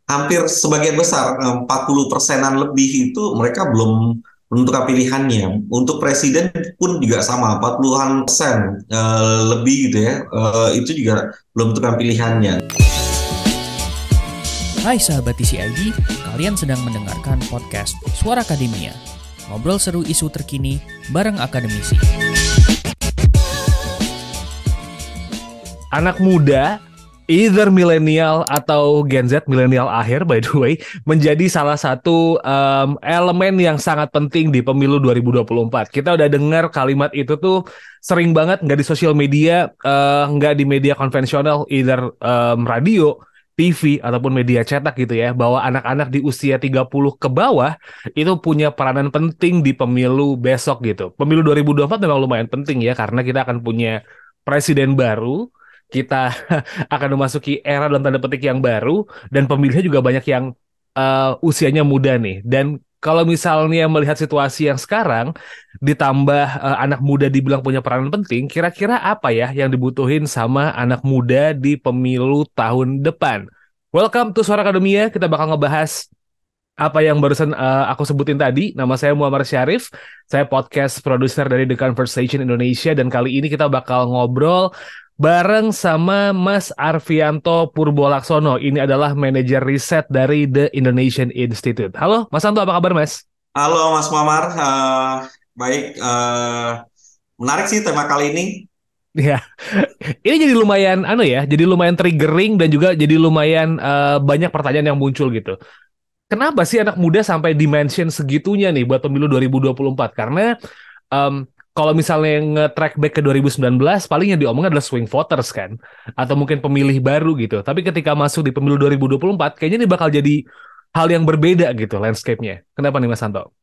hampir sebagian besar 40%-an lebih itu mereka belum menentukan pilihannya. Untuk presiden pun juga sama, 40-an persen lebih gitu ya, itu juga belum menentukan pilihannya. Hai sahabat TCID, kalian sedang mendengarkan podcast Suara Akademia. Ngobrol seru isu terkini bareng akademisi. Anak muda, either milenial atau Gen Z, milenial akhir by the way, menjadi salah satu elemen yang sangat penting di pemilu 2024. Kita udah dengar kalimat itu tuh sering banget, nggak di sosial media, nggak di media konvensional, either radio, TV, ataupun media cetak gitu ya, bahwa anak-anak di usia 30 ke bawah itu punya peranan penting di pemilu besok gitu. Pemilu 2024 memang lumayan penting ya, karena kita akan punya presiden baru, kita akan memasuki era dalam tanda petik yang baru, dan pemilihnya juga banyak yang usianya muda nih. Dan kalau misalnya melihat situasi yang sekarang, ditambah anak muda dibilang punya peranan penting, kira-kira apa ya yang dibutuhin sama anak muda di pemilu tahun depan? Welcome to Suara Akademia, kita bakal ngebahas apa yang barusan aku sebutin tadi. Nama saya Muhammad Syarif, saya podcast produser dari The Conversation Indonesia, dan kali ini kita bakal ngobrol bareng sama Mas Arfianto Purbolaksono. Ini adalah manajer riset dari The Indonesian Institute. Halo, Mas Anto, apa kabar, Mas? Halo Mas Muammar, baik, menarik sih tema kali ini. Ya, ini jadi lumayan, jadi lumayan triggering dan juga jadi lumayan banyak pertanyaan yang muncul gitu. Kenapa sih anak muda sampai dimension segitunya nih buat pemilu 2024? Karena kalau misalnya nge-track back ke 2019, paling yang diomongin adalah swing voters kan, atau mungkin pemilih baru gitu. Tapi ketika masuk di pemilu 2024, kayaknya ini bakal jadi hal yang berbeda gitu landscape-nya. Kenapa nih Mas Santo?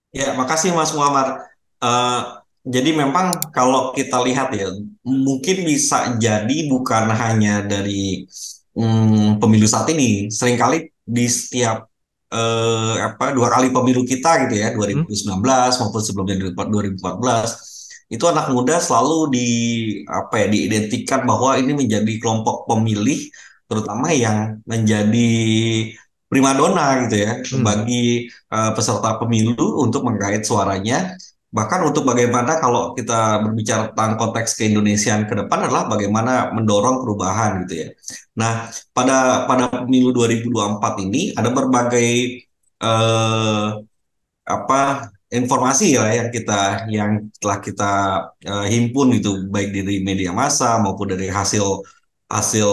Ya, makasih Mas Muammar. Eh, jadi memang kalau kita lihat ya, mungkin bisa jadi bukan hanya dari pemilu saat ini. Seringkali di setiap dua kali pemilu kita gitu ya, Hmm? 2019 maupun sebelumnya 2014, itu anak muda selalu diidentikan bahwa ini menjadi kelompok pemilih, terutama yang menjadi primadona gitu ya Hmm. bagi peserta pemilu untuk menggait suaranya. Bahkan untuk bagaimana kalau kita berbicara tentang konteks keindonesiaan ke depan adalah bagaimana mendorong perubahan gitu ya. Nah, pada pemilu 2024 ini ada berbagai eh, apa informasi ya yang telah kita himpun gitu, baik dari media massa maupun dari hasil hasil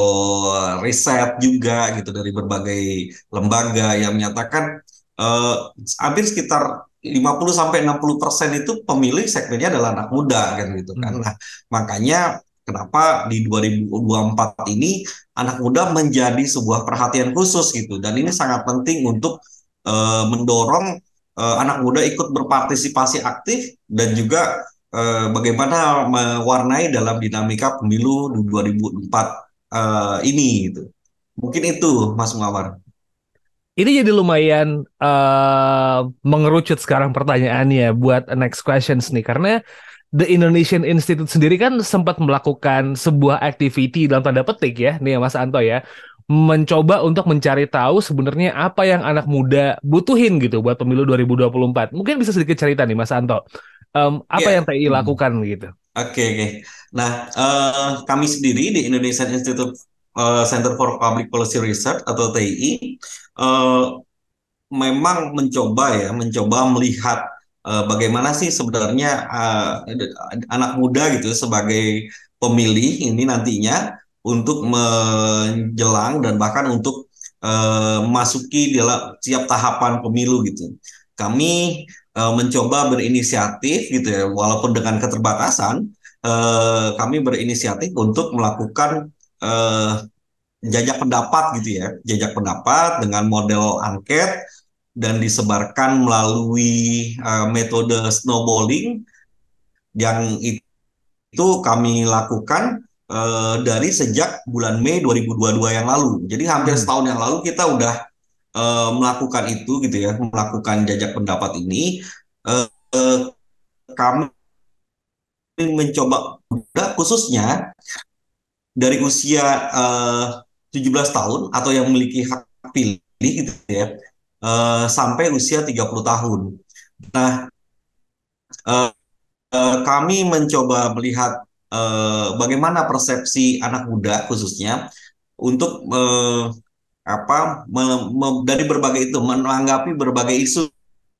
riset juga gitu dari berbagai lembaga yang menyatakan eh, hampir sekitar 50 sampai 60% itu pemilih segmennya adalah anak muda kan gitu kan. Hmm. Nah, makanya kenapa di 2024 ini anak muda menjadi sebuah perhatian khusus gitu, dan ini sangat penting untuk mendorong anak muda ikut berpartisipasi aktif dan juga bagaimana mewarnai dalam dinamika pemilu 2024 ini gitu. Mungkin itu Mas Mawar. Ini jadi lumayan mengerucut sekarang pertanyaannya buat next questions nih, karena The Indonesian Institute sendiri kan sempat melakukan sebuah activity dalam tanda petik ya, nih ya Mas Anto ya, mencoba untuk mencari tahu sebenarnya apa yang anak muda butuhin gitu buat pemilu 2024. Mungkin bisa sedikit cerita nih Mas Anto, apa yang Ya. TI lakukan gitu? Oke, oke. Nah, kami sendiri di Indonesian Institute Center for Public Policy Research atau TII eh, memang mencoba melihat bagaimana sih sebenarnya anak muda gitu sebagai pemilih ini nantinya untuk menjelang dan bahkan untuk memasuki dalam setiap tahapan pemilu gitu. Kami mencoba berinisiatif gitu ya, walaupun dengan keterbatasan, kami berinisiatif untuk melakukan eh, jajak pendapat gitu ya, jajak pendapat dengan model angket dan disebarkan melalui metode snowballing yang itu kami lakukan dari sejak bulan Mei 2022 yang lalu. Jadi hampir Hmm. setahun yang lalu kita udah melakukan itu gitu ya, melakukan jajak pendapat ini. Eh, eh, Kami mencoba muda khususnya dari usia 17 tahun atau yang memiliki hak pilih gitu ya, sampai usia 30 tahun. Nah, eh, kami mencoba melihat bagaimana persepsi anak muda khususnya untuk dari berbagai itu menanggapi berbagai isu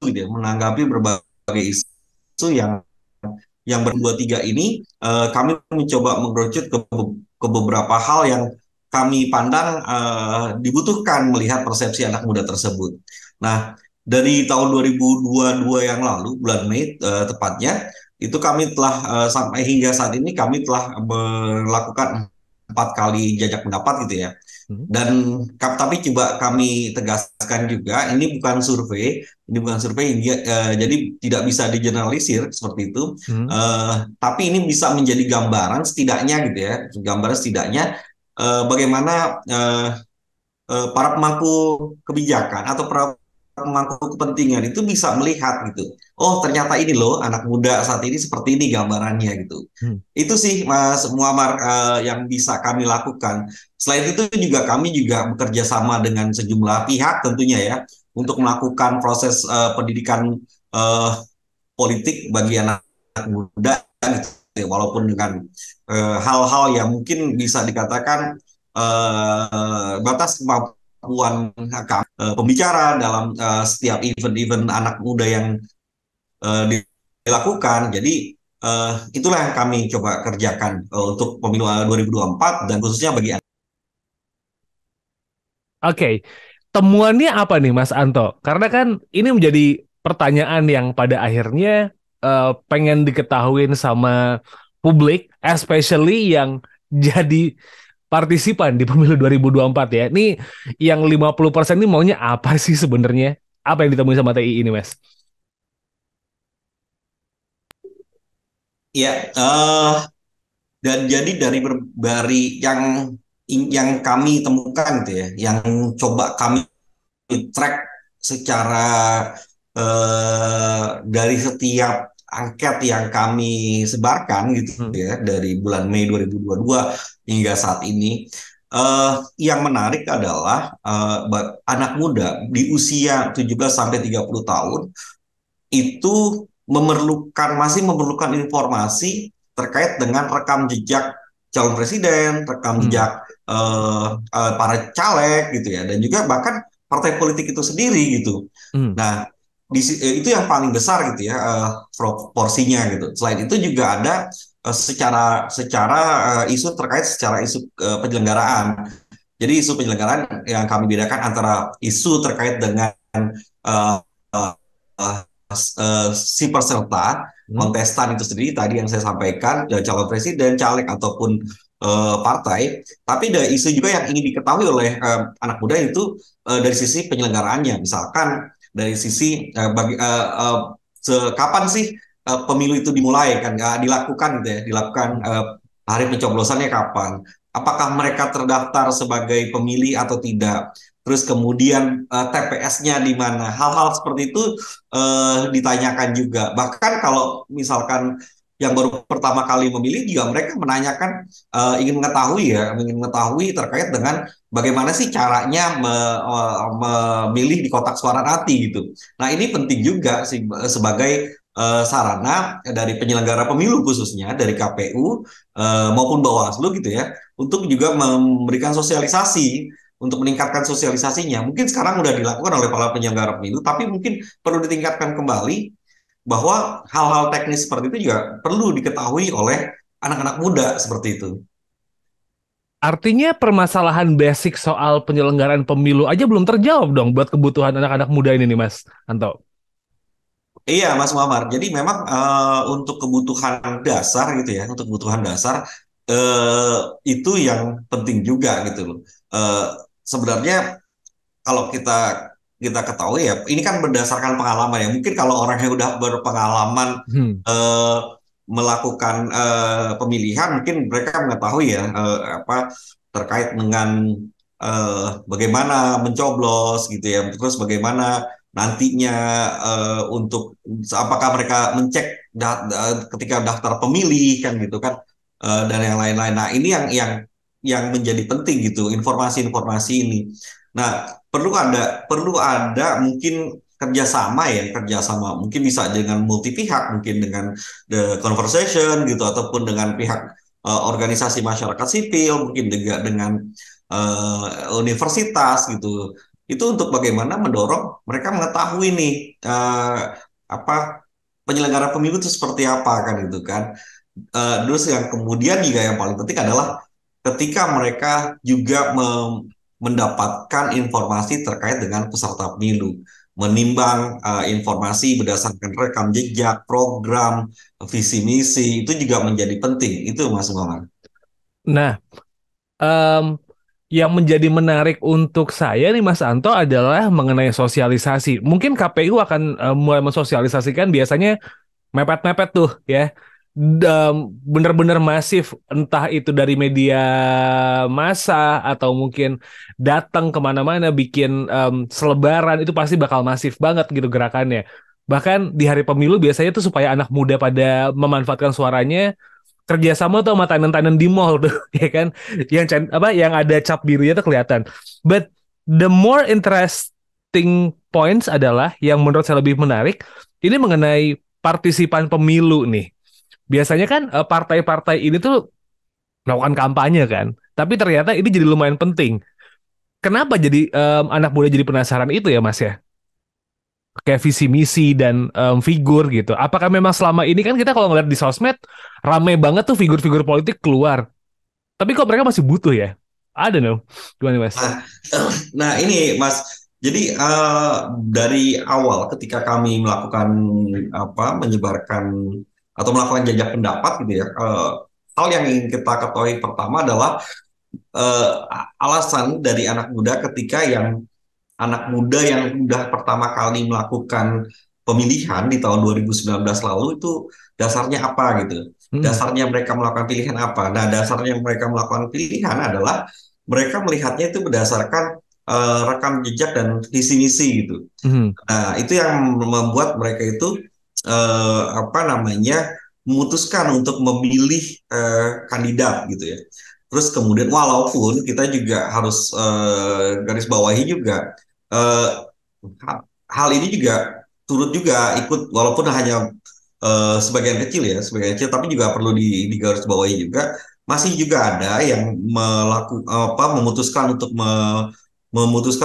gitu ya, menanggapi berbagai isu yang berdua tiga ini, kami mencoba mengerucut ke beberapa hal yang kami pandang dibutuhkan melihat persepsi anak muda tersebut. Nah, dari tahun 2022 yang lalu, bulan Mei tepatnya, itu kami telah sampai hingga saat ini kami telah melakukan 4 kali jajak pendapat gitu ya. Hmm. Dan tapi coba kami tegaskan juga, ini bukan survei, jadi tidak bisa digeneralisir seperti itu. Hmm. Tapi ini bisa menjadi gambaran setidaknya gitu ya, gambaran setidaknya bagaimana para pemangku kebijakan atau para pemangku kepentingan itu bisa melihat gitu. Oh, ternyata ini loh anak muda saat ini seperti ini gambarannya gitu. Hmm. Itu sih Mas Muammar yang bisa kami lakukan. Selain itu juga kami juga bekerja sama dengan sejumlah pihak tentunya ya untuk melakukan proses pendidikan eh, politik bagi anak muda gitu. Walaupun dengan hal-hal yang mungkin bisa dikatakan batas kemampuan pembicara dalam setiap event-event anak muda yang dilakukan. Jadi itulah yang kami coba kerjakan untuk pemilu 2024 dan khususnya bagi anak. Oke, temuannya apa nih Mas Anto? Karena kan ini menjadi pertanyaan yang pada akhirnya pengen diketahuin sama publik, especially yang jadi partisipan di pemilu 2024 ya. Ini yang 50% ini maunya apa sih sebenarnya? Apa yang ditemui sama TI ini, Mas? Ya, dan jadi dari yang kami temukan gitu ya, yang coba kami track secara dari setiap angket yang kami sebarkan gitu Hmm. ya dari bulan Mei 2022 hingga saat ini. Yang menarik adalah anak muda di usia 17 sampai 30 tahun itu masih memerlukan informasi terkait dengan rekam jejak calon presiden, rekam Hmm. jejak para caleg gitu ya, dan juga bahkan partai politik itu sendiri gitu. Hmm. Nah, itu yang paling besar gitu ya porsinya gitu. Selain itu juga ada secara secara isu terkait secara isu penyelenggaraan. Jadi isu penyelenggaraan yang kami bedakan antara isu terkait dengan uh, si peserta Hmm. kontestan itu sendiri tadi yang saya sampaikan calon presiden, caleg ataupun partai, tapi ada isu juga yang ingin diketahui oleh anak muda itu dari sisi penyelenggaraannya, misalkan dari sisi kapan sih pemilu itu dimulai kan dilakukan gitu ya, dilakukan hari pencoblosannya kapan, apakah mereka terdaftar sebagai pemilih atau tidak. Terus kemudian TPS-nya di mana, hal-hal seperti itu ditanyakan juga. Bahkan kalau misalkan yang baru pertama kali memilih juga mereka menanyakan ingin mengetahui terkait dengan bagaimana sih caranya memilih di kotak suara nanti gitu. Nah ini penting juga sih sebagai sarana dari penyelenggara pemilu khususnya dari KPU maupun Bawaslu gitu ya untuk juga memberikan sosialisasi untuk meningkatkan sosialisasinya. Mungkin sekarang sudah dilakukan oleh para penyelenggara pemilu, tapi mungkin perlu ditingkatkan kembali bahwa hal-hal teknis seperti itu juga perlu diketahui oleh anak-anak muda seperti itu. Artinya permasalahan basic soal penyelenggaraan pemilu aja belum terjawab dong buat kebutuhan anak-anak muda ini nih, Mas Anto. Iya, Mas Muhammad. Jadi memang untuk kebutuhan dasar gitu ya, untuk kebutuhan dasar itu yang penting juga gitu loh. Eh, Sebenarnya kalau kita kita ketahui ya, ini kan berdasarkan pengalaman ya. Mungkin kalau orang yang udah berpengalaman Hmm. eh, melakukan pemilihan, mungkin mereka mengetahui ya apa terkait dengan bagaimana mencoblos gitu ya. Terus bagaimana nantinya untuk apakah mereka mencek ketika daftar pemilih kan gitu kan dan yang lain-lain. Nah, ini yang menjadi penting gitu informasi-informasi ini. Nah, perlu ada mungkin kerjasama mungkin bisa dengan multi pihak, mungkin dengan the conversation gitu, ataupun dengan pihak organisasi masyarakat sipil, mungkin juga dengan universitas gitu. Itu untuk bagaimana mendorong mereka mengetahui nih apa penyelenggara pemilu itu seperti apa kan gitu kan. Terus yang kemudian juga yang paling penting adalah ketika mereka juga mendapatkan informasi terkait dengan peserta pemilu, menimbang informasi berdasarkan rekam jejak, program, visi misi itu juga menjadi penting. Itu Mas Muhammad. Nah, em, yang menjadi menarik untuk saya nih Mas Anto adalah mengenai sosialisasi. Mungkin KPU akan mulai mensosialisasikan biasanya mepet-mepet tuh ya. Bener-bener masif, entah itu dari media massa atau mungkin datang kemana-mana bikin selebaran, itu pasti bakal masif banget gitu gerakannya. Bahkan di hari pemilu biasanya tuh supaya anak muda pada memanfaatkan suaranya, kerjasama tuh sama tenan-tenan di mall tuh ya kan, yang ada cap birunya tuh kelihatan. But the more interesting points adalah yang menurut saya lebih menarik ini mengenai partisipan pemilu nih. Biasanya kan partai-partai ini tuh melakukan kampanye kan, tapi ternyata ini jadi lumayan penting. Kenapa jadi anak muda jadi penasaran itu ya Mas ya? Kayak visi misi dan figur gitu. Apakah memang selama ini kan kita kalau ngeliat di sosmed rame banget tuh figur-figur politik keluar. Tapi kok mereka masih butuh ya? I don't know. Gimana Mas? Nah, nah ini Mas, jadi dari awal ketika kami melakukan menyebarkan atau melakukan jajak pendapat gitu ya, hal yang ingin kita ketahui pertama adalah eh, alasan dari anak muda yang udah pertama kali melakukan pemilihan di tahun 2019 lalu itu dasarnya apa gitu. Hmm. Dasarnya mereka melakukan pilihan apa? Nah, dasarnya mereka melakukan pilihan adalah mereka melihatnya itu berdasarkan rekam jejak dan visi misi gitu. Hmm. Nah, itu yang membuat mereka itu memutuskan untuk memilih kandidat gitu ya. Terus kemudian walaupun kita juga harus garis bawahi juga eh, hal ini juga turut juga ikut walaupun hanya sebagian kecil tapi juga perlu digarisbawahi juga masih juga ada yang memutuskan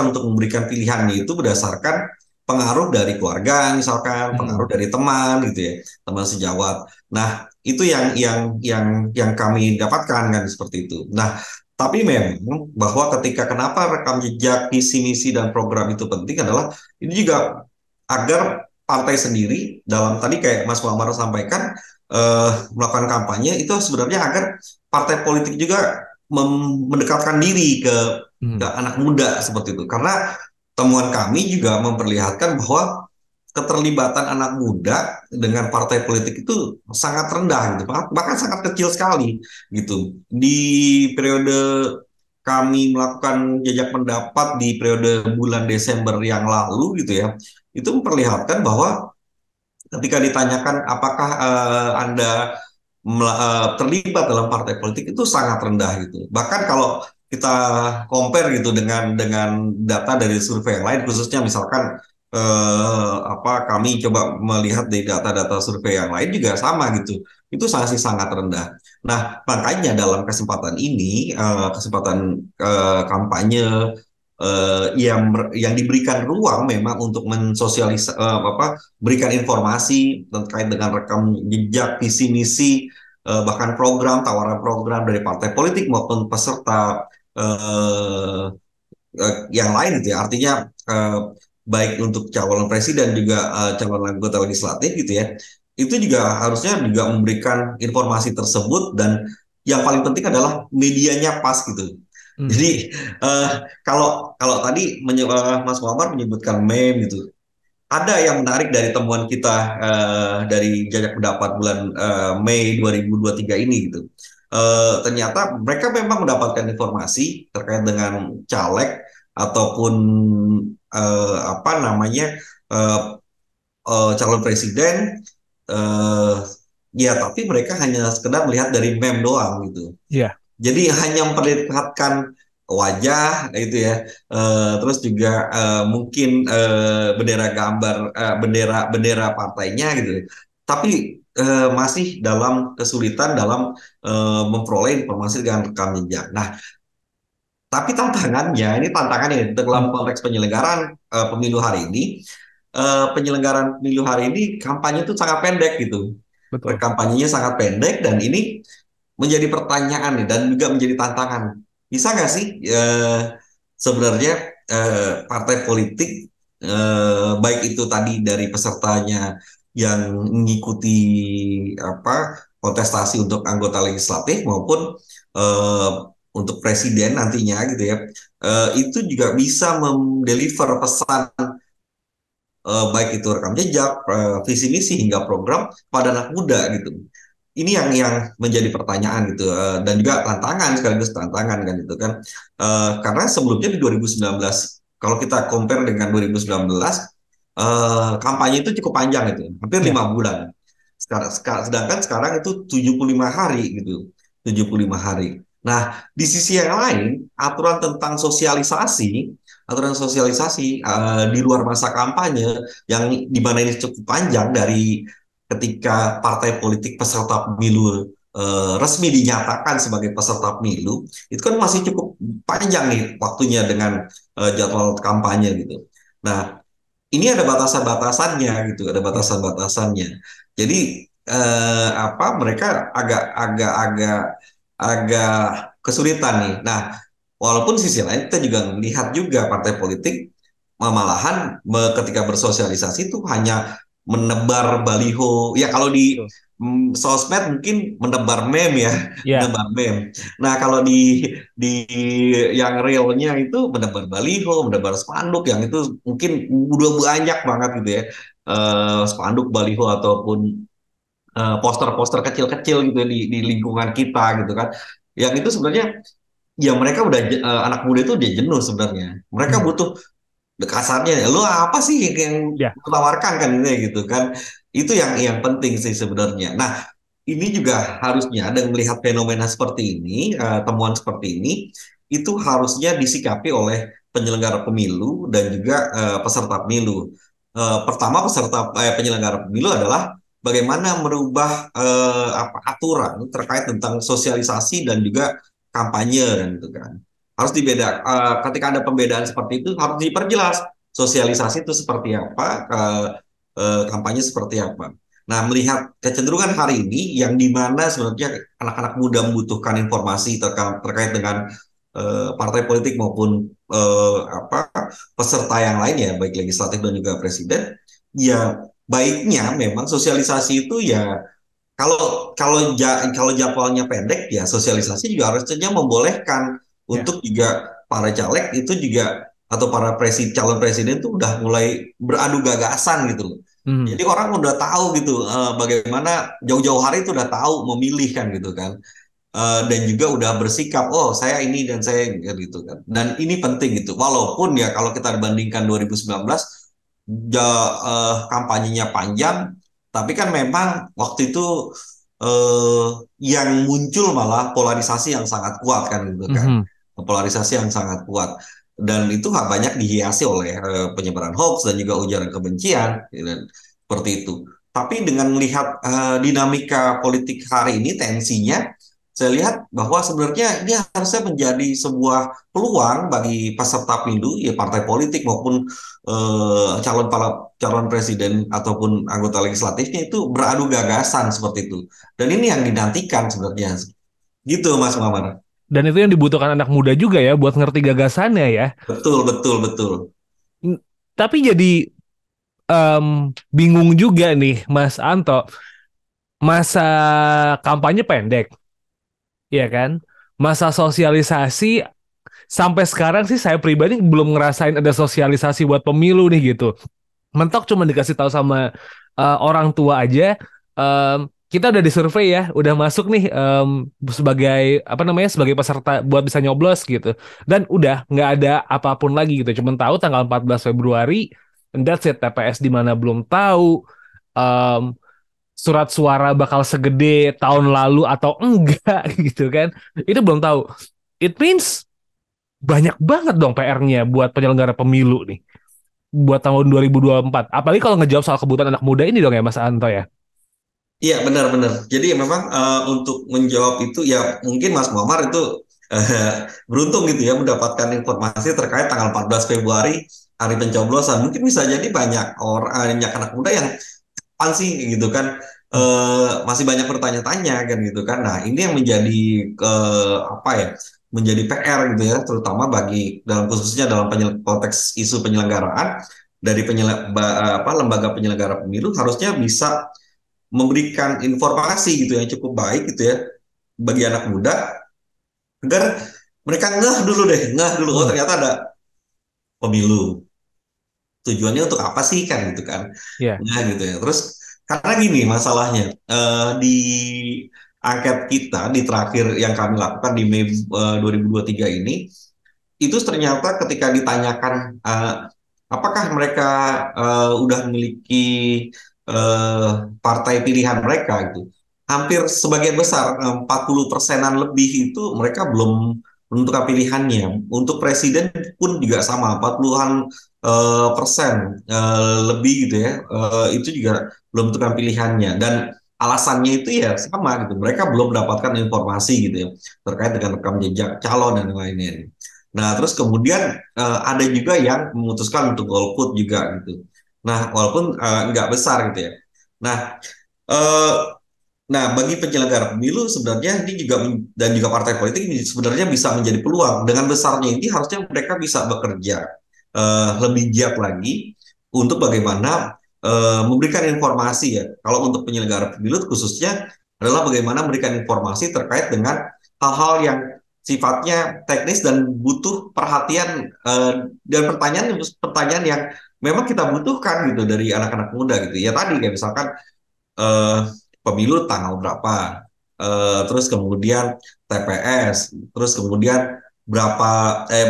untuk memberikan pilihan itu berdasarkan pengaruh dari keluarga misalkan pengaruh Hmm. dari teman gitu ya teman sejawat. Nah itu yang kami dapatkan kan seperti itu. Nah tapi memang bahwa kenapa rekam jejak, visi misi dan program itu penting adalah ini juga agar partai sendiri dalam tadi kayak Mas Muhammad sampaikan melakukan kampanye itu sebenarnya agar partai politik juga mendekatkan diri ke Hmm. anak muda seperti itu. Karena temuan kami juga memperlihatkan bahwa keterlibatan anak muda dengan partai politik itu sangat rendah gitu, bahkan sangat kecil sekali gitu. Di periode kami melakukan jajak pendapat di periode bulan Desember yang lalu gitu ya, itu memperlihatkan bahwa ketika ditanyakan apakah Anda terlibat dalam partai politik itu sangat rendah gitu. Bahkan kalau kita compare gitu dengan data dari survei yang lain, khususnya misalkan kami coba melihat di data-data survei yang lain juga sama gitu. Itu masih sangat rendah. Nah, makanya dalam kesempatan ini, kesempatan kampanye yang diberikan ruang memang untuk berikan informasi terkait dengan rekam jejak, visi misi, bahkan tawaran program dari partai politik maupun peserta eh, yang lain gitu ya. Artinya baik untuk calon presiden juga calon anggota legislatif gitu ya. Itu juga harusnya juga memberikan informasi tersebut dan yang paling penting adalah medianya pas gitu. Hmm. Jadi eh, kalau kalau tadi Mas Muhammad menyebutkan meme gitu, ada yang menarik dari temuan kita dari jajak pendapat bulan Mei 2023 ini gitu. Ternyata mereka memang mendapatkan informasi terkait dengan caleg ataupun eh, calon presiden, eh, ya tapi mereka hanya sekedar melihat dari meme doang gitu. Ya. Jadi hanya memperlihatkan wajah itu ya. Terus juga mungkin bendera gambar bendera bendera partainya gitu. Tapi masih dalam kesulitan dalam memperoleh informasi dengan rekam jejak. Nah, tapi tantangannya ini tantangannya dalam konteks penyelenggaraan pemilu hari ini, penyelenggaraan pemilu hari ini kampanye itu sangat pendek gitu. Betul. Kampanyenya sangat pendek dan ini menjadi pertanyaan nih dan juga menjadi tantangan. Bisa nggak sih sebenarnya partai politik baik itu tadi dari pesertanya yang mengikuti apa kontestasi untuk anggota legislatif maupun eh, untuk presiden nantinya gitu ya, itu juga bisa mendeliver pesan baik itu rekam jejak, visi misi hingga program pada anak muda gitu. Ini yang menjadi pertanyaan gitu dan juga tantangan sekaligus tantangan kan itu kan. Karena sebelumnya di 2019 kalau kita compare dengan 2019 kampanye itu cukup panjang itu hampir Ya. 5 bulan. Sedangkan sekarang itu 75 hari gitu, 75 hari. Nah, di sisi yang lain, aturan sosialisasi di luar masa kampanye yang di mana ini cukup panjang dari ketika partai politik peserta pemilu resmi dinyatakan sebagai peserta pemilu, itu kan masih cukup panjang nih waktunya dengan jadwal kampanye gitu. Nah, ini ada batasan-batasannya gitu, ada Ya. batasan-batasannya. Jadi apa mereka agak kesulitan nih. Nah, walaupun sisi lain kita juga melihat juga partai politik malahan ketika bersosialisasi itu hanya menebar baliho. Ya kalau di Betul. sosmed mungkin menebar meme ya, Ya. menebar meme. Nah kalau di yang realnya itu menebar baliho, menebar spanduk yang itu mungkin udah banyak banget gitu ya. Spanduk, baliho ataupun poster-poster kecil-kecil gitu ya di lingkungan kita gitu kan. Yang itu sebenarnya ya mereka udah anak muda itu udah jenuh sebenarnya. Mereka Hmm. butuh kasarnya lo apa sih yang Ya. menawarkan kan ini gitu kan. Itu yang penting sih sebenarnya. Nah, ini juga harusnya ada melihat fenomena seperti ini, temuan seperti ini itu harusnya disikapi oleh penyelenggara pemilu dan juga peserta pemilu. Pertama penyelenggara pemilu adalah bagaimana merubah apa aturan terkait tentang sosialisasi dan juga kampanye dan itu kan. Harus ketika ada pembedaan seperti itu harus diperjelas sosialisasi itu seperti apa, kampanye seperti apa. Nah, melihat kecenderungan hari ini yang di mana sebenarnya anak-anak muda membutuhkan informasi terkait dengan partai politik maupun apa peserta yang lain ya, baik legislatif dan juga presiden, ya baiknya memang sosialisasi itu ya kalau jadwalnya pendek ya sosialisasi juga harusnya membolehkan Ya. untuk juga para caleg itu juga atau para calon presiden itu udah mulai beradu gagasan gitu loh. Hmm. Jadi orang udah tahu gitu bagaimana jauh-jauh hari itu udah tahu memilih kan gitu kan. Dan juga udah bersikap oh saya ini dan saya gitu kan. Dan ini penting gitu. Walaupun ya kalau kita bandingkan 2019 kampanyenya panjang, tapi kan memang waktu itu eh, yang muncul malah polarisasi yang sangat kuat kan gitu kan. Mhm. Polarisasi yang sangat kuat. Dan itu banyak dihiasi oleh penyebaran hoax dan juga ujaran kebencian gitu, dan seperti itu. Tapi dengan melihat dinamika politik hari ini, tensinya, saya lihat bahwa sebenarnya ini harusnya menjadi sebuah peluang bagi peserta pemilu, ya partai politik maupun calon presiden ataupun anggota legislatifnya itu beradu gagasan seperti itu. Dan ini yang dinantikan sebenarnya. Gitu Mas Muhammad. Dan itu yang dibutuhkan anak muda juga ya buat ngerti gagasannya ya. Betul, betul, betul. N- Tapi jadi bingung juga nih Mas Anto. Masa kampanye pendek, ya kan? Masa sosialisasi sampai sekarang sih saya pribadi belum ngerasain ada sosialisasi buat pemilu nih gitu. Mentok cuma dikasih tahu sama orang tua aja. Kita udah disurvei ya, udah masuk nih sebagai apa namanya sebagai peserta buat bisa nyoblos gitu. Dan udah nggak ada apapun lagi gitu. Cuma tahu tanggal 14 Februari, and that's it. TPS di mana belum tahu. Em, Surat suara bakal segede tahun lalu atau enggak gitu kan. Itu belum tahu. It means banyak banget dong PR-nya buat penyelenggara pemilu nih buat tahun 2024. Apalagi kalau ngejawab soal kebutuhan anak muda ini dong ya Mas Anto ya. Iya, benar-benar. Jadi memang untuk menjawab itu ya mungkin Mas Muammar itu beruntung gitu ya mendapatkan informasi terkait tanggal 14 Februari hari pencoblosan. Mungkin bisa jadi banyak orang, banyak anak muda yang apaan sih gitu kan, masih banyak bertanya-tanya kan gitu kan. Nah, ini yang menjadi apa ya? Menjadi PR gitu ya, terutama bagi dalam khususnya dalam konteks isu penyelenggaraan dari lembaga penyelenggara pemilu harusnya bisa memberikan informasi gitu yang cukup baik gitu ya bagi anak muda agar mereka ngeh dulu oh Hmm. ternyata ada pemilu, tujuannya untuk apa sih kan gitu kan. Ya. Nah gitu ya, terus karena gini masalahnya, di angket kita di terakhir yang kami lakukan di Mei 2023 ini itu ternyata ketika ditanyakan apakah mereka udah memiliki eh, partai pilihan mereka gitu. Hampir sebagian besar 40%-an lebih itu mereka belum menentukan pilihannya. Untuk presiden pun juga sama 40-an persen lebih gitu ya. Itu juga belum menentukan pilihannya dan alasannya itu ya sama gitu. Mereka belum mendapatkan informasi gitu ya terkait dengan rekam jejak calon dan lain-lain. Nah, terus kemudian ada juga yang memutuskan untuk golput juga gitu. Nah, walaupun nggak besar gitu ya. Nah, eh, nah bagi penyelenggara pemilu sebenarnya ini juga dan juga partai politik ini sebenarnya bisa menjadi peluang. Dengan besarnya ini harusnya mereka bisa bekerja lebih giat lagi untuk bagaimana memberikan informasi ya. Kalau untuk penyelenggara pemilu khususnya adalah bagaimana memberikan informasi terkait dengan hal-hal yang sifatnya teknis dan butuh perhatian dan pertanyaan yang memang kita butuhkan gitu dari anak-anak muda gitu. Ya tadi kayak misalkan eh, pemilu tanggal berapa, terus kemudian TPS, terus kemudian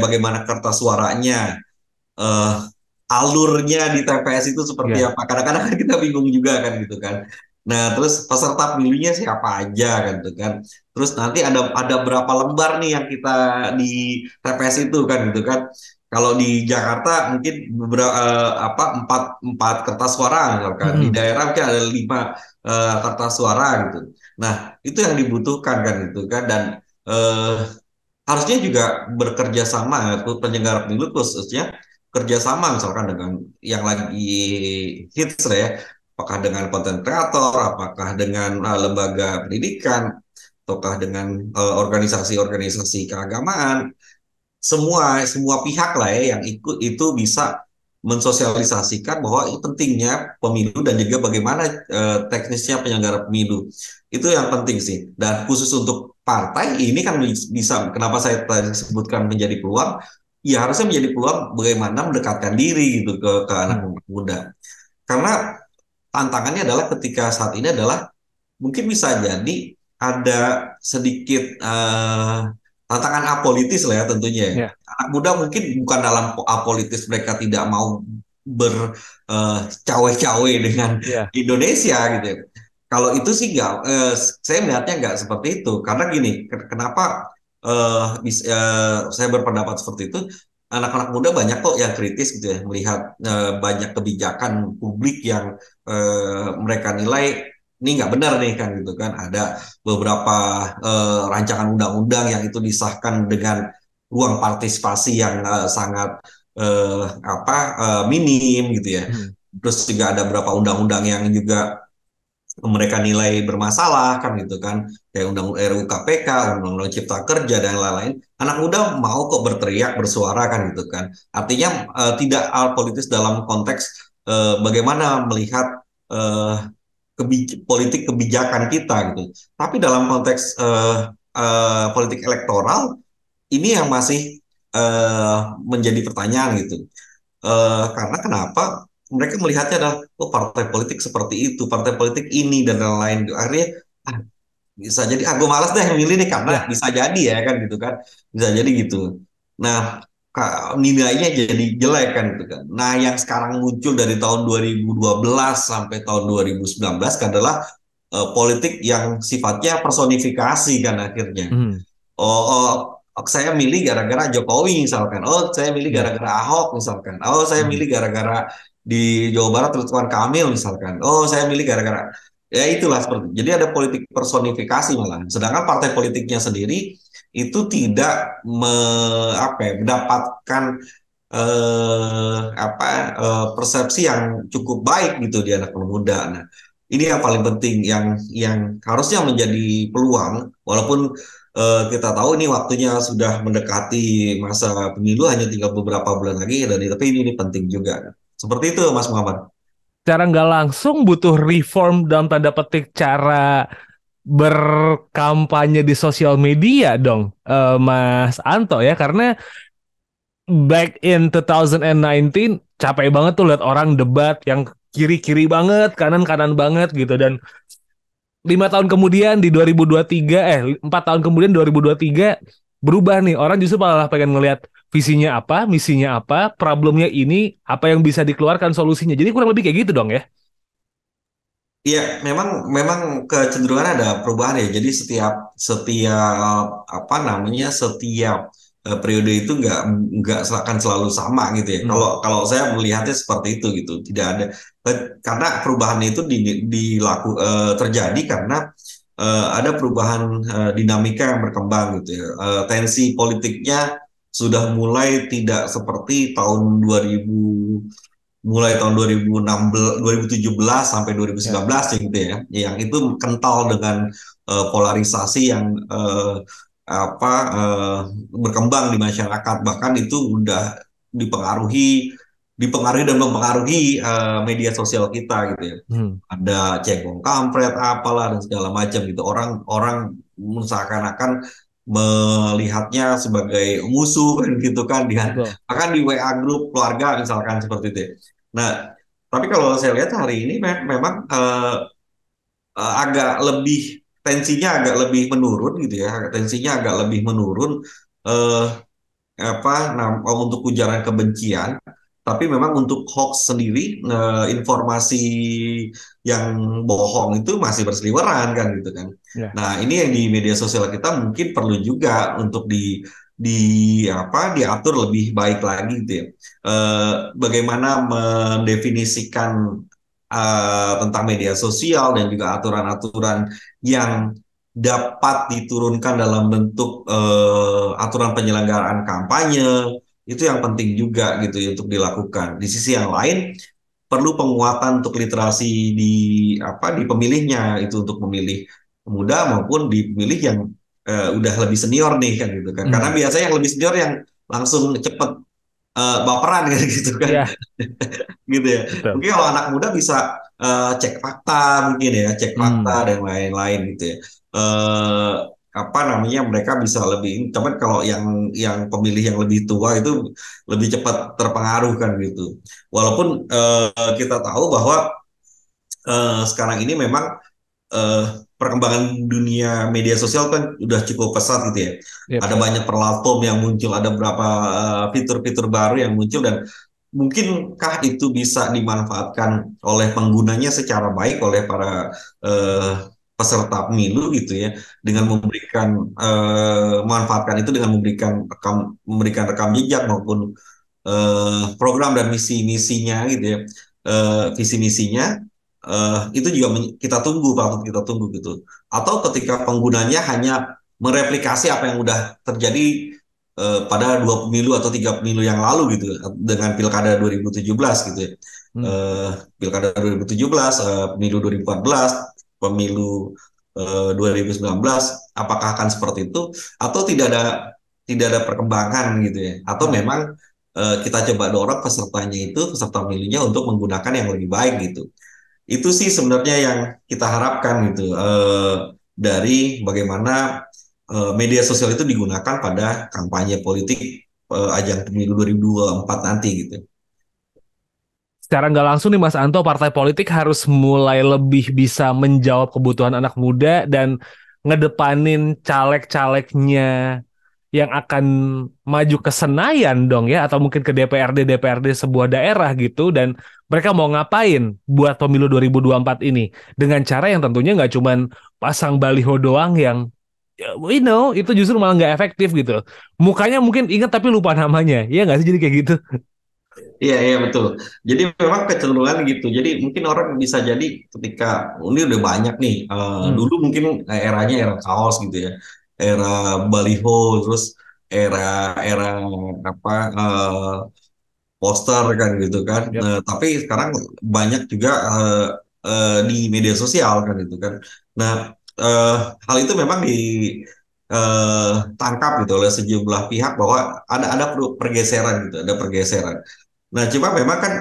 bagaimana kertas suaranya, eh, alurnya di TPS itu seperti Ya. apa. Kadang-kadang kan kita bingung juga kan gitu kan. Nah, terus peserta pemilihnya siapa aja kan gitu kan. Terus nanti ada berapa lembar nih yang kita di TPS itu kan gitu kan. Kalau di Jakarta mungkin beberapa empat empat kertas suara misalkan di Mm-mm. daerah mungkin ada lima kertas suara gitu. Nah, itu yang dibutuhkan kan gitu kan dan eh, harusnya juga bekerja sama penyelenggara pemilu khususnya kerjasama misalkan dengan yang lagi hits lah ya, apakah dengan konten kreator, apakah dengan lembaga pendidikan, ataukah dengan organisasi-organisasi keagamaan, semua pihak lah ya yang ikut itu bisa mensosialisasikan bahwa itu pentingnya pemilu dan juga bagaimana teknisnya penyelenggara pemilu. Itu yang penting sih. Dan khusus untuk partai ini kan bisa kenapa saya tadi sebutkan menjadi peluang, ya harusnya menjadi peluang bagaimana mendekatkan diri gitu ke anak Hmm. muda. Karena tantangannya adalah ketika saat ini adalah mungkin bisa jadi ada sedikit tantangan apolitis lah ya tentunya ya. Ya. Anak muda mungkin bukan dalam apolitis mereka tidak mau bercawe-cawe dengan Ya. Indonesia gitu ya. Kalau itu sih nggak, saya melihatnya nggak seperti itu. Karena gini, kenapa saya berpendapat seperti itu? Anak-anak muda banyak kok yang kritis gitu ya, melihat banyak kebijakan publik yang mereka nilai ini nggak benar nih kan gitu kan. Ada beberapa rancangan undang-undang yang itu disahkan dengan ruang partisipasi yang sangat minim gitu ya. Hmm. Terus juga ada beberapa undang-undang yang juga mereka nilai bermasalah kan gitu kan, kayak undang RUU KPK, undang-undang Cipta Kerja dan lain-lain. Anak muda mau kok berteriak bersuara kan gitu kan, artinya tidak politis dalam konteks bagaimana melihat eh, politik kebijakan kita gitu, tapi dalam konteks politik elektoral ini yang masih menjadi pertanyaan gitu. Karena kenapa mereka melihatnya adalah oh partai politik seperti itu, partai politik ini dan lain-lain. Akhirnya ah, bisa jadi gue malas deh milih nih karena Ya. bisa jadi ya kan gitu kan, bisa jadi gitu. Nah nilainya jadi jelek kan gitu kan. Nah yang sekarang muncul dari tahun 2012 sampai tahun 2019 adalah politik yang sifatnya personifikasi kan akhirnya. Hmm. Oh, oh, oh, saya milih gara-gara Jokowi misalkan, oh saya milih Ya. gara-gara Ahok misalkan, oh saya Hmm. milih gara-gara di Jawa Barat Ridwan Kamil misalkan, oh saya milih gara-gara, ya itulah seperti. Jadi ada politik personifikasi malah. Sedangkan partai politiknya sendiri itu tidak mendapatkan persepsi yang cukup baik gitu di anak muda. Nah, ini yang paling penting yang harusnya menjadi peluang walaupun kita tahu ini waktunya sudah mendekati masa pemilu hanya tinggal beberapa bulan lagi dan tapi ini penting juga. Seperti itu Mas Muhammad. Cara nggak langsung butuh reform dalam tanda petik cara berkampanye di sosial media dong, Mas Anto ya, karena back in 2019 capek banget tuh lihat orang debat yang kiri-kiri banget, kanan-kanan banget gitu, dan 5 tahun kemudian di 2023, 4 tahun kemudian 2023 berubah nih, orang justru malah pengen ngelihat visinya apa, misinya apa, problemnya ini, apa yang bisa dikeluarkan solusinya. Jadi kurang lebih kayak gitu dong ya. Iya, memang memang kecenderungan ada perubahan ya. Jadi setiap setiap setiap periode itu nggak akan selalu sama gitu ya. Hmm. Kalau kalau saya melihatnya seperti itu gitu. Tidak ada karena perubahan itu terjadi karena ada perubahan dinamika yang berkembang gitu ya. Tensi politiknya sudah mulai tidak seperti tahun 2000 mulai tahun 2016, 2017 sampai Ya. 2019 gitu ya, yang itu kental dengan polarisasi yang apa eh, berkembang di masyarakat, bahkan itu udah dipengaruhi, dipengaruhi dan mempengaruhi media sosial kita gitu ya. Hmm. Ada cebong kampret apalah dan segala macam gitu. Orang-orang seakan-akan melihatnya sebagai musuh kan gitu kan, Betul. bahkan di WA grup keluarga misalkan seperti itu ya. Nah, tapi kalau saya lihat hari ini memang agak lebih tensinya agak lebih menurun gitu ya, tensinya agak lebih menurun eh, untuk ujaran kebencian, tapi memang untuk hoax sendiri informasi yang bohong itu masih berseliweran kan gitu kan. Ya. Nah, ini yang di media sosial kita mungkin perlu juga untuk di diatur lebih baik lagi gitu ya. Bagaimana mendefinisikan tentang media sosial dan juga aturan-aturan yang dapat diturunkan dalam bentuk aturan penyelenggaraan kampanye, itu yang penting juga gitu ya untuk dilakukan. Di sisi yang lain perlu penguatan untuk literasi di pemilihnya, itu untuk memilih muda maupun di pemilih yang udah lebih senior nih kan gitu kan. Karena Hmm. biasanya yang lebih senior yang langsung cepet baperan kan gitu kan. Ya, Gitu ya. betul. Mungkin kalau anak muda bisa cek fakta mungkin ya, cek fakta Hmm. dan lain-lain gitu ya. Eh Mereka bisa lebih. Cuman kalau yang pemilih yang lebih tua itu lebih cepat terpengaruh kan gitu. Walaupun kita tahu bahwa sekarang ini memang eh, perkembangan dunia media sosial kan udah cukup pesat gitu ya. Yep. Ada banyak platform yang muncul, ada beberapa fitur-fitur baru yang muncul dan mungkinkah itu bisa dimanfaatkan oleh penggunanya secara baik oleh para eh, peserta pemilu gitu ya, dengan memanfaatkan itu dengan memberikan rekam jejak maupun program dan misi-misinya gitu ya, visi misinya itu juga patut kita tunggu gitu. Atau ketika penggunanya hanya mereplikasi apa yang udah terjadi pada 2 pemilu atau 3 pemilu yang lalu gitu, dengan pilkada 2017 gitu ya. Hmm. Pilkada 2017, pemilu 2014, pemilu 2019, apakah akan seperti itu atau tidak ada perkembangan gitu ya? Atau Hmm. memang kita coba dorong peserta pemilunya untuk menggunakan yang lebih baik gitu. Itu sih sebenarnya yang kita harapkan gitu, dari bagaimana media sosial itu digunakan pada kampanye politik ajang pemilu 2024 nanti gitu. Secara nggak langsung nih Mas Anto, partai politik harus mulai lebih bisa menjawab kebutuhan anak muda dan ngedepanin caleg-calegnya yang akan maju ke Senayan dong ya, atau mungkin ke DPRD sebuah daerah gitu, dan mereka mau ngapain buat pemilu 2024 ini dengan cara yang tentunya nggak cuman pasang baliho doang yang itu justru malah nggak efektif gitu. Mukanya mungkin ingat tapi lupa namanya. Iya nggak sih jadi kayak gitu. Iya, iya betul. Jadi memang kecenderungan gitu. Jadi mungkin orang bisa jadi ketika ini udah banyak nih. Hmm. Dulu mungkin eranya era kaos gitu ya, era baliho, terus era era apa poster kan gitu kan. Yap. Tapi sekarang banyak juga di media sosial kan gitu kan. Nah, eh, hal itu memang tangkap gitu oleh sejumlah pihak bahwa ada pergeseran gitu, ada pergeseran. Nah, cuma memang kan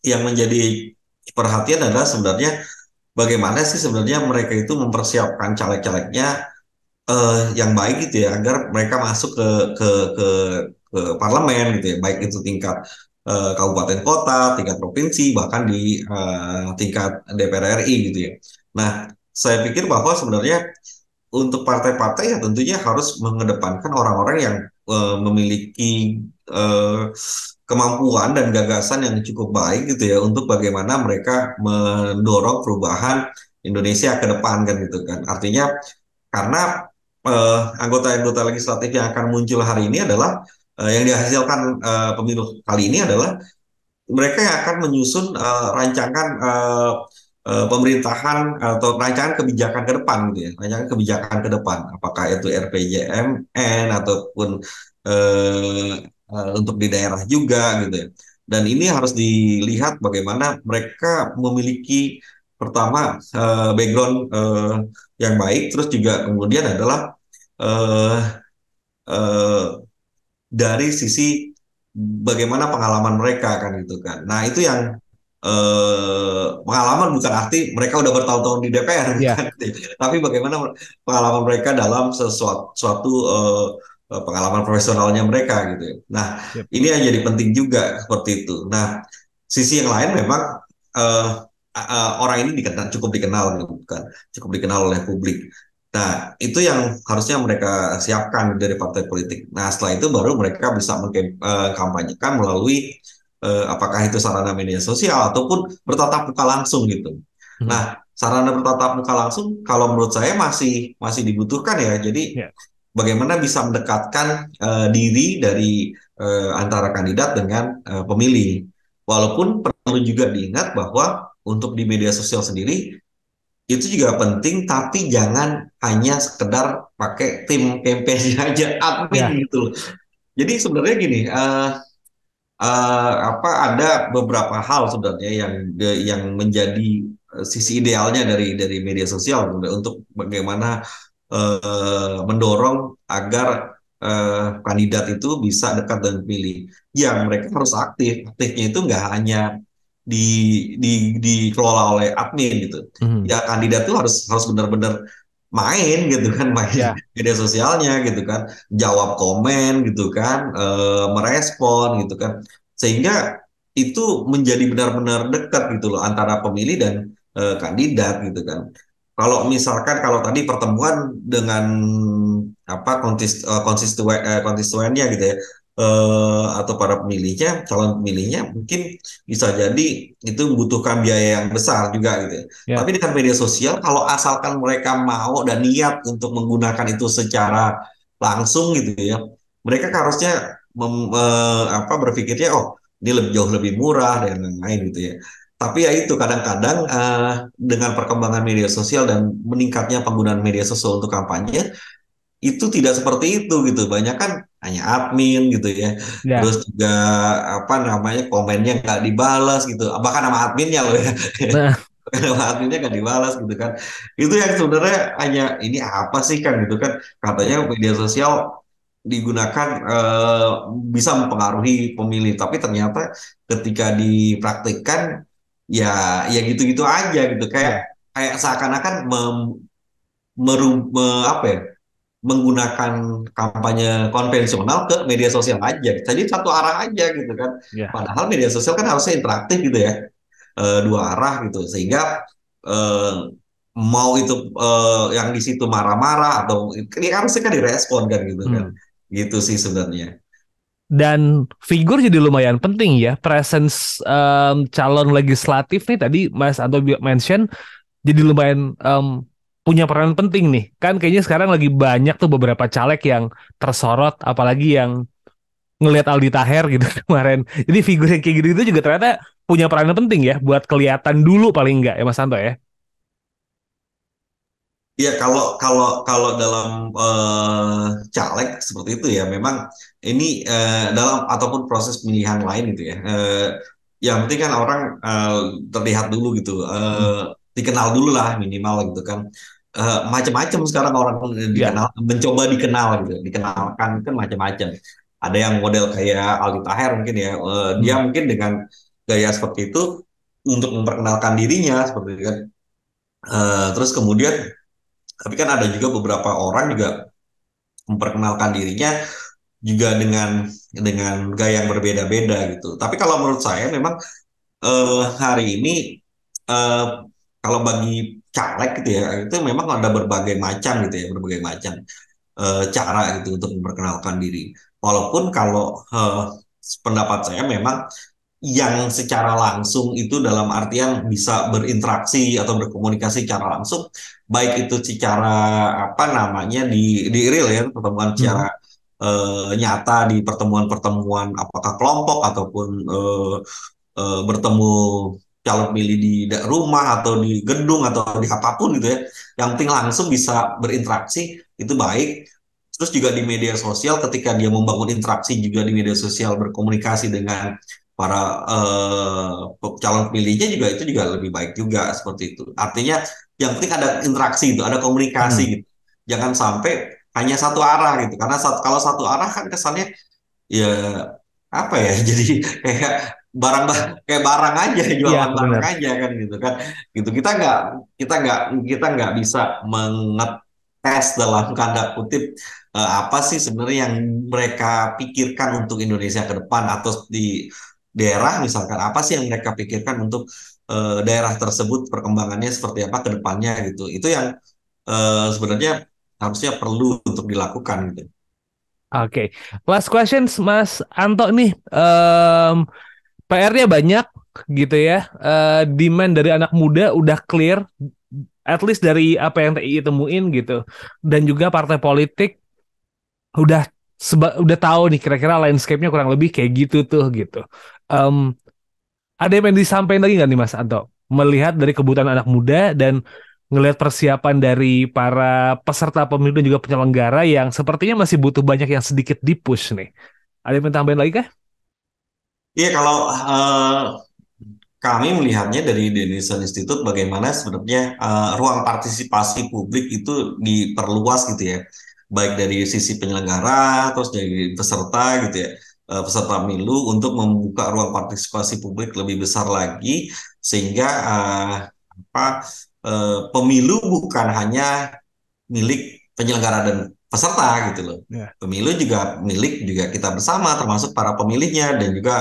yang menjadi perhatian adalah sebenarnya bagaimana sih sebenarnya mereka itu mempersiapkan caleg-calegnya yang baik gitu ya agar mereka masuk ke ke parlemen gitu ya, baik itu tingkat kabupaten kota, tingkat provinsi, bahkan di tingkat DPR RI gitu ya. Nah, saya pikir bahwa sebenarnya untuk partai-partai ya tentunya harus mengedepankan orang-orang yang memiliki eh, kemampuan dan gagasan yang cukup baik gitu ya untuk bagaimana mereka mendorong perubahan Indonesia ke depan kan gitu kan. Artinya karena anggota-anggota legislatif yang akan muncul hari ini adalah yang dihasilkan pemilu kali ini adalah mereka yang akan menyusun rancangan pemerintahan atau rancangan kebijakan ke depan gitu ya, rancangan kebijakan ke depan, apakah itu RPJMN ataupun eh, untuk di daerah juga gitu ya. Dan ini harus dilihat bagaimana mereka memiliki pertama background yang baik, terus juga kemudian adalah eh, eh, dari sisi bagaimana pengalaman mereka kan gitu kan. Nah itu yang pengalaman bukan arti mereka udah bertahun-tahun di DPR Ya. bukan, tapi bagaimana pengalaman mereka dalam sesuatu suatu pengalaman profesionalnya mereka gitu ya. Nah Yap. ini yang jadi penting juga seperti itu. Nah sisi yang lain memang eh, orang ini cukup dikenal gitu kan, cukup dikenal oleh publik. Nah, itu yang harusnya mereka siapkan dari partai politik. Nah, setelah itu baru mereka bisa mengkampanyekan melalui apakah itu sarana media sosial ataupun bertatap muka langsung gitu. Hmm. Nah, sarana bertatap muka langsung kalau menurut saya masih masih dibutuhkan ya. Jadi Ya. bagaimana bisa mendekatkan diri dari antara kandidat dengan pemilih. Walaupun perlu juga diingat bahwa untuk di media sosial sendiri itu juga penting, tapi jangan hanya sekedar pakai tim campaign aja Ya. admin gitu loh. Jadi sebenarnya gini, apa ada beberapa hal sebenarnya yang menjadi sisi idealnya dari media sosial untuk bagaimana mendorong agar kandidat itu bisa dekat dengan pemilih. Yang mereka harus aktif, aktifnya itu nggak hanya di dikelola oleh admin gitu. Hmm. Ya kandidat itu harus harus benar-benar main gitu kan, main Ya. media sosialnya gitu kan, jawab komen gitu kan, merespon gitu kan, sehingga itu menjadi benar-benar dekat gitu loh antara pemilih dan kandidat gitu kan. Kalau misalkan kalau tadi pertemuan dengan apa konstituennya gitu ya, atau para pemilihnya, calon pemilihnya mungkin bisa jadi itu membutuhkan biaya yang besar juga gitu ya. Ya. Tapi dengan media sosial, kalau asalkan mereka mau dan niat untuk menggunakan itu secara langsung gitu ya, mereka harusnya berpikirnya, oh ini lebih jauh lebih murah dan lain-lain gitu ya. Tapi ya itu kadang-kadang dengan perkembangan media sosial dan meningkatnya penggunaan media sosial untuk kampanye, itu tidak seperti itu gitu. Banyak kan hanya admin gitu ya. Ya. Terus juga apa namanya komennya nggak dibalas gitu. Bahkan nama adminnya loh ya. Nah. Nama adminnya nggak dibalas gitu kan. Itu yang sebenarnya hanya ini apa sih kan gitu kan. Katanya media sosial digunakan bisa mempengaruhi pemilih. Tapi ternyata ketika dipraktikkan ya ya gitu-gitu aja gitu. Kayak Ya. kayak seakan-akan apa ya, menggunakan kampanye konvensional ke media sosial aja. Jadi satu arah aja gitu kan. Ya. Padahal media sosial kan harusnya interaktif gitu ya, dua arah gitu. Sehingga eh, mau itu yang di situ marah-marah atau ini harusnya kan direspon kan gitu kan. Hmm. Gitu sih sebenarnya. Dan figur jadi lumayan penting ya. Presence calon legislatif nih tadi Mas Anto mention jadi lumayan punya peran penting nih. Kan kayaknya sekarang lagi banyak tuh beberapa caleg yang tersorot, apalagi yang ngelihat Aldi Taher gitu kemarin. Jadi figur yang kayak gitu itu juga ternyata punya peran penting ya buat kelihatan dulu paling enggak ya Mas Santo ya. Iya, kalau kalau kalau dalam caleg seperti itu ya, memang ini dalam ataupun proses pemilihan lain gitu ya. Yang penting kan orang terlihat dulu gitu, Hmm. dikenal dulu lah minimal gitu kan. Macam-macam sekarang orang Ya. dikenal, mencoba dikenal gitu, dikenalkan kan macam-macam. Ada yang model kayak Aldi Taher mungkin ya, dia Hmm. mungkin dengan gaya seperti itu untuk memperkenalkan dirinya seperti itu kan. Terus kemudian tapi kan ada juga beberapa orang juga memperkenalkan dirinya juga dengan gaya yang berbeda-beda gitu. Tapi kalau menurut saya memang hari ini eh, kalau bagi caleg gitu ya itu memang ada berbagai macam gitu ya, berbagai macam cara gitu untuk memperkenalkan diri. Walaupun kalau pendapat saya memang yang secara langsung itu dalam artian bisa berinteraksi atau berkomunikasi secara langsung, baik itu secara apa namanya di real ya, pertemuan Hmm. secara nyata di pertemuan-pertemuan apakah kelompok ataupun bertemu calon pilih di rumah atau di gedung atau di apapun gitu ya, yang penting langsung bisa berinteraksi itu baik. Terus juga di media sosial ketika dia membangun interaksi juga di media sosial berkomunikasi dengan para calon pilihnya juga itu juga lebih baik juga seperti itu. Artinya yang penting ada interaksi itu, ada komunikasi Hmm. gitu. Jangan sampai hanya satu arah gitu. Karena kalau satu arah kan kesannya ya apa ya jadi kayak barang kayak barang aja Iya, jualan barang benar. aja kan gitu kan gitu kita nggak kita nggak bisa mengetes dalam tanda kutip apa sih sebenarnya yang mereka pikirkan untuk Indonesia ke depan atau di daerah misalkan apa sih yang mereka pikirkan untuk daerah tersebut perkembangannya seperti apa ke depannya gitu itu yang sebenarnya harusnya perlu untuk dilakukan gitu. Oke. Last questions Mas Anto nih. PR-nya banyak gitu ya. Demand dari anak muda udah clear, at least dari apa yang TI temuin gitu. Dan juga partai politik udah udah tahu nih kira-kira landscape-nya kurang lebih kayak gitu tuh gitu. Em, ada yang pengen disampaikan lagi nggak nih Mas Anto? Melihat dari kebutuhan anak muda dan ngelihat persiapan dari para peserta pemilu dan juga penyelenggara yang sepertinya masih butuh banyak yang sedikit di-push nih. Ada yang pengen tambahin lagi kah? Iya, kalau kami melihatnya dari Indonesian Institute bagaimana sebenarnya ruang partisipasi publik itu diperluas gitu ya, baik dari sisi penyelenggara, terus dari peserta gitu ya, peserta pemilu untuk membuka ruang partisipasi publik lebih besar lagi sehingga apa pemilu bukan hanya milik penyelenggara dan peserta gitu loh. Ya. Pemilu juga milik juga kita bersama, termasuk para pemilihnya dan juga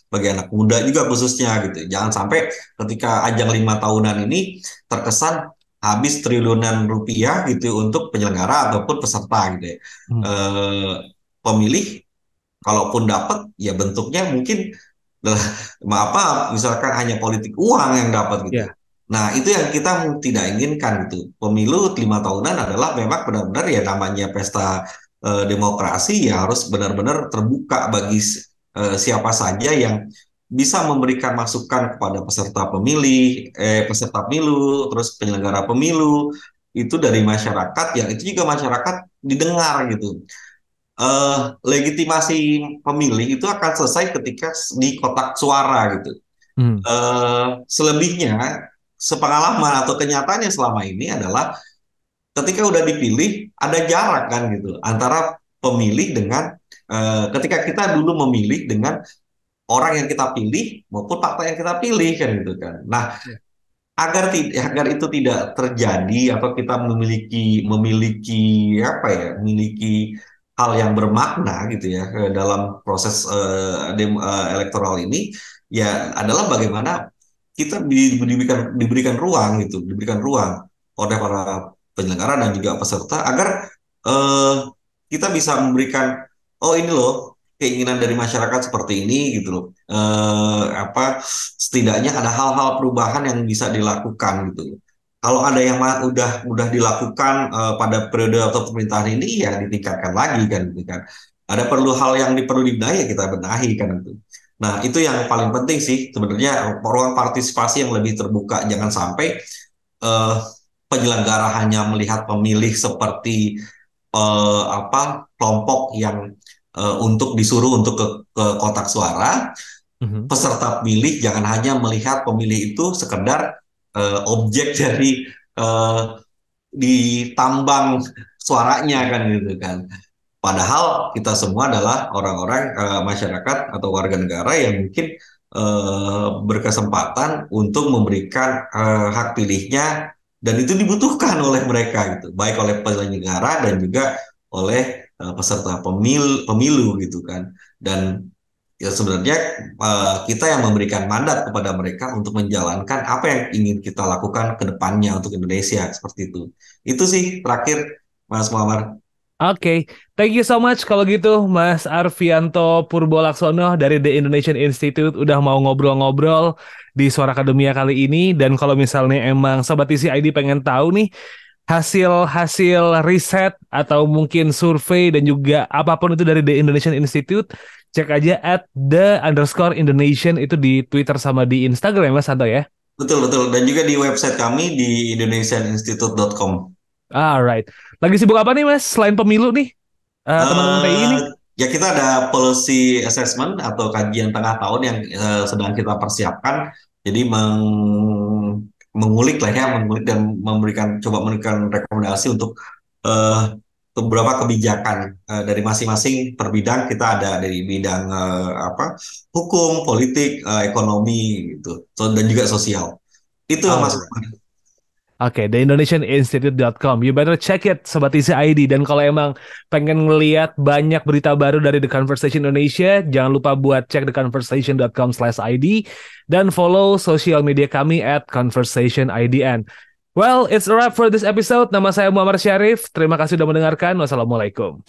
bagi anak muda juga khususnya gitu. Jangan sampai ketika ajang 5 tahunan ini terkesan habis triliunan rupiah gitu untuk penyelenggara ataupun peserta gitu ya. Hmm. Eh, Pemilih kalaupun dapat ya bentuknya mungkin maaf maaf misalkan hanya politik uang yang dapat gitu. Ya. Nah itu yang kita tidak inginkan gitu. Pemilu 5 tahunan adalah memang benar-benar ya namanya pesta demokrasi ya harus benar-benar terbuka bagi siapa saja yang bisa memberikan masukan kepada peserta pemilih, peserta pemilu, terus penyelenggara pemilu itu dari masyarakat yang itu juga masyarakat didengar gitu legitimasi pemilih itu akan selesai ketika di kotak suara gitu. Hmm. Selebihnya, sepengalaman atau kenyataannya selama ini adalah ketika udah dipilih ada jarak kan gitu antara pemilih dengan ketika kita dulu memilih dengan orang yang kita pilih maupun partai yang kita pilih kan gitu kan. Nah, Ya. agar itu tidak terjadi atau kita memiliki memiliki apa ya memiliki hal yang bermakna gitu ya dalam proses elektoral ini ya adalah bagaimana kita diberikan ruang gitu diberikan ruang oleh para penyelenggara dan juga peserta agar eh, kita bisa memberikan oh ini loh keinginan dari masyarakat seperti ini gitu loh apa setidaknya ada hal-hal perubahan yang bisa dilakukan gitu. kalau ada yang udah dilakukan pada periode atau pemerintahan ini ya ditingkatkan lagi kan gitu kan. Ada perlu hal yang perlu dibenahi ya kita benahi kan itu. Nah, itu yang paling penting sih sebenarnya, ruang partisipasi yang lebih terbuka. Jangan sampai eh, penyelenggara hanya melihat pemilih seperti kelompok yang untuk disuruh untuk ke kotak suara. Mhm. Peserta pemilih jangan hanya melihat pemilih itu sekedar objek dari eh, ditambang suaranya kan gitu kan. Padahal kita semua adalah orang-orang masyarakat atau warga negara yang mungkin berkesempatan untuk memberikan hak pilihnya, dan itu dibutuhkan oleh mereka gitu, baik oleh penyelenggara dan juga oleh peserta pemilu gitu kan. Dan ya sebenarnya kita yang memberikan mandat kepada mereka untuk menjalankan apa yang ingin kita lakukan ke depannya untuk Indonesia seperti itu. Itu sih terakhir, Mas Muhammad. Oke, thank you so much kalau gitu Mas Arfianto Purbolaksono dari The Indonesian Institute udah mau ngobrol-ngobrol di Suara Akademia kali ini. Dan kalau misalnya emang Sobat Isi ID pengen tahu nih hasil-hasil riset atau mungkin survei dan juga apapun itu dari The Indonesian Institute, cek aja at @the_Indonesian itu di Twitter sama di Instagram ya Mas Santo ya. Betul, betul. Dan juga di website kami di indonesianinstitute.com. Alright. Lagi sibuk apa nih Mas selain pemilu nih? Teman-teman TI eh ini? Ya kita ada policy assessment atau kajian tengah tahun yang sedang kita persiapkan. Jadi mengulik lah ya, mengulik dan coba memberikan rekomendasi untuk eh, beberapa kebijakan dari masing-masing per bidang. Kita ada dari bidang hukum, politik, ekonomi gitu, dan juga sosial. Itu Mas. Oh. Oke, theindonesianinstitute.com. You better check it, Sobat Isi ID. Dan kalau emang pengen ngeliat banyak berita baru dari The Conversation Indonesia, jangan lupa buat cek theconversation.com/id dan follow sosial media kami at conversationidn. Well, it's a wrap for this episode. Nama saya Muhammad Syarif. Terima kasih sudah mendengarkan. Wassalamualaikum.